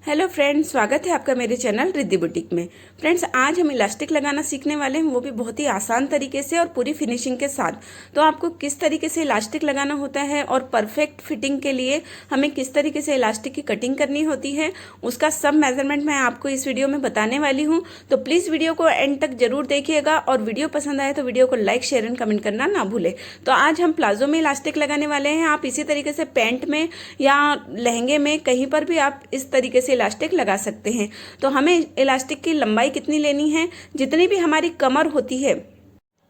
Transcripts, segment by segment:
Hello friends, स्वागत है आपका मेरे चैनल रिद्धि बुटीक में। फ्रेंड्स, आज हम इलास्टिक लगाना सीखने वाले हैं, वो भी बहुत ही आसान तरीके से और पूरी फिनिशिंग के साथ। तो आपको किस तरीके से इलास्टिक लगाना होता है और परफेक्ट फिटिंग के लिए हमें किस तरीके से इलास्टिक की कटिंग करनी होती है, उसका सब मेजरमेंट मैं आपको इस वीडियो में बताने वाली हूँ। तो प्लीज़ वीडियो को एंड तक जरूर देखिएगा और वीडियो पसंद आए तो वीडियो को लाइक, शेयर एंड कमेंट करना ना भूलें। तो आज हम प्लाजो में इलास्टिक लगाने वाले हैं। आप इसी तरीके से पैंट में या लहंगे में कहीं पर भी आप इस तरीके से इलास्टिक लगा सकते हैं। तो हमें इलास्टिक की लंबाई कितनी लेनी है, जितनी भी हमारी कमर होती है,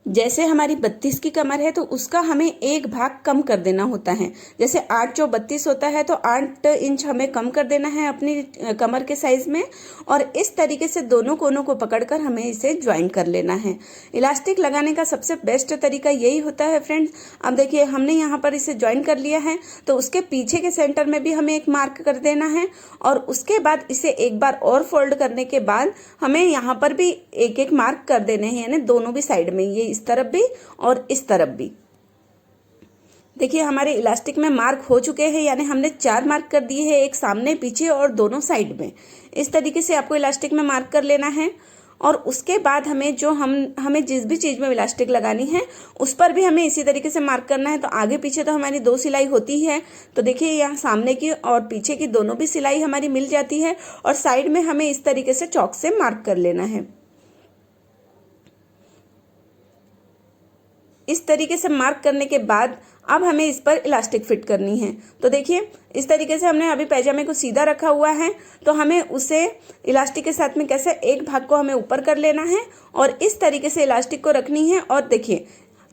जैसे हमारी 32 की कमर है तो उसका हमें एक भाग कम कर देना होता है। जैसे 8 जो 32 होता है तो 8 इंच हमें कम कर देना है अपनी कमर के साइज में, और इस तरीके से दोनों कोनों को पकड़कर हमें इसे ज्वाइन कर लेना है। इलास्टिक लगाने का सबसे बेस्ट तरीका यही होता है फ्रेंड्स। अब देखिए, हमने यहाँ पर इसे ज्वाइन कर लिया है तो उसके पीछे के सेंटर में भी हमें एक मार्क कर देना है, और उसके बाद इसे एक बार और फोल्ड करने के बाद हमें यहाँ पर भी एक एक मार्क कर देने हैं, यानी दोनों भी साइड में, ये इस तरफ भी और इस तरफ भी। देखिए, हमारे इलास्टिक में मार्क हो चुके हैं, यानी हमने 4 मार्क कर दिए हैं, एक सामने, पीछे और दोनों साइड में। इस तरीके से आपको इलास्टिक में मार्क कर लेना है। और उसके बाद हमें जिस भी चीज में इलास्टिक लगानी है उस पर भी हमें इसी तरीके से मार्क करना है। तो आगे पीछे तो हमारी 2 सिलाई होती है, तो देखिए यहाँ सामने की और पीछे की दोनों भी सिलाई हमारी मिल जाती है, और साइड में हमें इस तरीके से चौक से मार्क कर लेना है। इस तरीके से मार्क करने के बाद अब हमें इस पर इलास्टिक फिट करनी है। तो देखिए, इस तरीके से हमने अभी पैजामे को सीधा रखा हुआ है, तो हमें उसे इलास्टिक के साथ में कैसे एक भाग को हमें ऊपर कर लेना है और इस तरीके से इलास्टिक को रखनी है। और देखिए,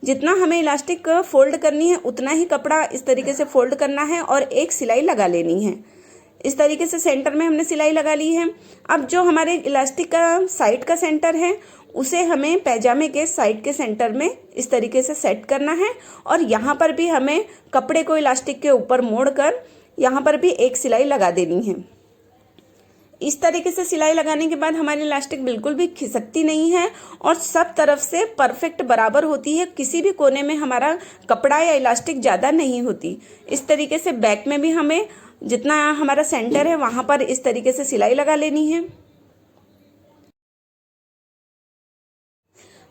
जितना हमें इलास्टिक फोल्ड करनी है उतना ही कपड़ा इस तरीके से फोल्ड करना है और एक सिलाई लगा लेनी है। इस तरीके से सेंटर में हमने सिलाई लगा ली है। अब जो हमारे इलास्टिक का साइड का सेंटर है उसे हमें पैजामे के साइड के सेंटर में इस तरीके से सेट करना है, और यहाँ पर भी हमें कपड़े को इलास्टिक के ऊपर मोड़कर यहाँ पर भी एक सिलाई लगा देनी है। इस तरीके से सिलाई लगाने के बाद हमारी इलास्टिक बिल्कुल भी खिसकती नहीं है और सब तरफ से परफेक्ट बराबर होती है। किसी भी कोने में हमारा कपड़ा या इलास्टिक ज़्यादा नहीं होती। इस तरीके से बैक में भी हमें जितना हमारा सेंटर है वहाँ पर इस तरीके से सिलाई लगा लेनी है।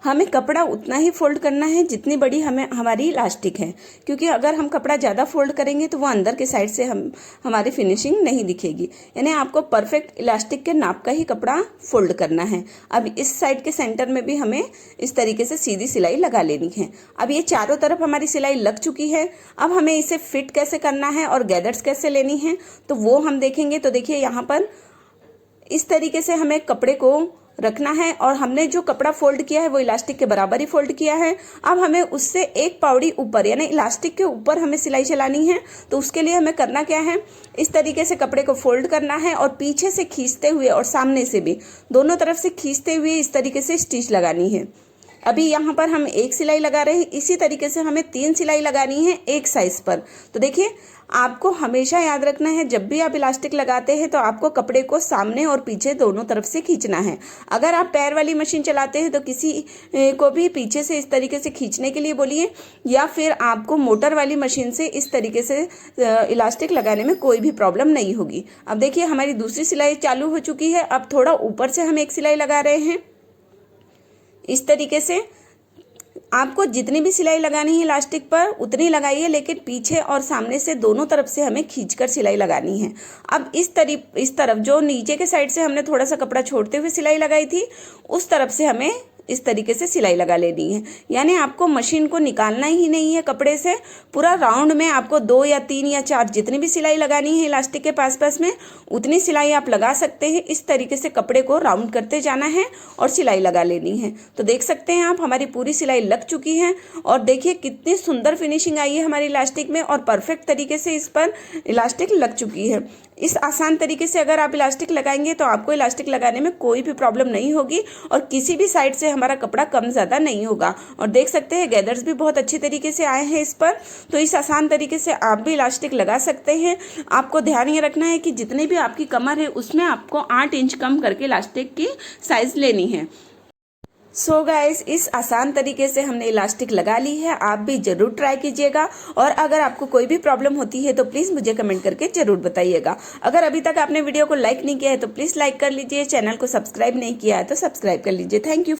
हमें कपड़ा उतना ही फोल्ड करना है जितनी बड़ी हमारी इलास्टिक है, क्योंकि अगर हम कपड़ा ज़्यादा फोल्ड करेंगे तो वो अंदर के साइड से हमारी फिनिशिंग नहीं दिखेगी। यानी आपको परफेक्ट इलास्टिक के नाप का ही कपड़ा फोल्ड करना है। अब इस साइड के सेंटर में भी हमें इस तरीके से सीधी सिलाई लगा लेनी है। अब ये चारों तरफ हमारी सिलाई लग चुकी है। अब हमें इसे फिट कैसे करना है और गैदर्स कैसे लेनी है तो वो हम देखेंगे। तो देखिए, यहाँ पर इस तरीके से हमें कपड़े को रखना है, और हमने जो कपड़ा फोल्ड किया है वो इलास्टिक के बराबर ही फोल्ड किया है। अब हमें उससे एक पावड़ी ऊपर, यानी इलास्टिक के ऊपर हमें सिलाई चलानी है। तो उसके लिए हमें करना क्या है, इस तरीके से कपड़े को फोल्ड करना है और पीछे से खींचते हुए और सामने से भी, दोनों तरफ से खींचते हुए इस तरीके से स्टिच लगानी है। अभी यहाँ पर हम एक सिलाई लगा रहे हैं, इसी तरीके से हमें 3 सिलाई लगानी है एक साइज पर। तो देखिए, आपको हमेशा याद रखना है, जब भी आप इलास्टिक लगाते हैं तो आपको कपड़े को सामने और पीछे दोनों तरफ से खींचना है। अगर आप पैर वाली मशीन चलाते हैं तो किसी को भी पीछे से इस तरीके से खींचने के लिए बोलिए, या फिर आपको मोटर वाली मशीन से इस तरीके से इलास्टिक लगाने में कोई भी प्रॉब्लम नहीं होगी। अब देखिए, हमारी दूसरी सिलाई चालू हो चुकी है। अब थोड़ा ऊपर से हम एक सिलाई लगा रहे हैं। इस तरीके से आपको जितनी भी सिलाई लगानी है इलास्टिक पर उतनी लगाइए, लेकिन पीछे और सामने से दोनों तरफ से हमें खींचकर सिलाई लगानी है। अब इस तरफ जो नीचे के साइड से हमने थोड़ा सा कपड़ा छोड़ते हुए सिलाई लगाई थी, उस तरफ से हमें इस तरीके से सिलाई लगा लेनी है। यानी आपको मशीन को निकालना ही नहीं है कपड़े से, पूरा राउंड में आपको 2 या 3 या 4 जितनी भी सिलाई लगानी है इलास्टिक के पास में उतनी सिलाई आप लगा सकते हैं। इस तरीके से कपड़े को राउंड करते जाना है और सिलाई लगा लेनी है। तो देख सकते हैं आप, हमारी पूरी सिलाई लग चुकी है, और देखिए कितनी सुंदर फिनिशिंग आई है हमारी इलास्टिक में, और परफेक्ट तरीके से इस पर इलास्टिक लग चुकी है। इस आसान तरीके से अगर आप इलास्टिक लगाएंगे तो आपको इलास्टिक लगाने में कोई भी प्रॉब्लम नहीं होगी, और किसी भी साइड से हमारा कपड़ा कम ज़्यादा नहीं होगा। और देख सकते हैं गैदर्स भी बहुत अच्छे तरीके से आए हैं इस पर। तो इस आसान तरीके से आप भी इलास्टिक लगा सकते हैं। आपको ध्यान ये रखना है कि जितनी भी आपकी कमर है उसमें आपको 8 इंच कम करके इलास्टिक की साइज लेनी है। सो गाइस, इस आसान तरीके से हमने इलास्टिक लगा ली है। आप भी जरूर ट्राई कीजिएगा और अगर आपको कोई भी प्रॉब्लम होती है तो प्लीज़ मुझे कमेंट करके जरूर बताइएगा। अगर अभी तक आपने वीडियो को लाइक नहीं किया है तो प्लीज़ लाइक कर लीजिए, चैनल को सब्सक्राइब नहीं किया है तो सब्सक्राइब कर लीजिए। Thank you.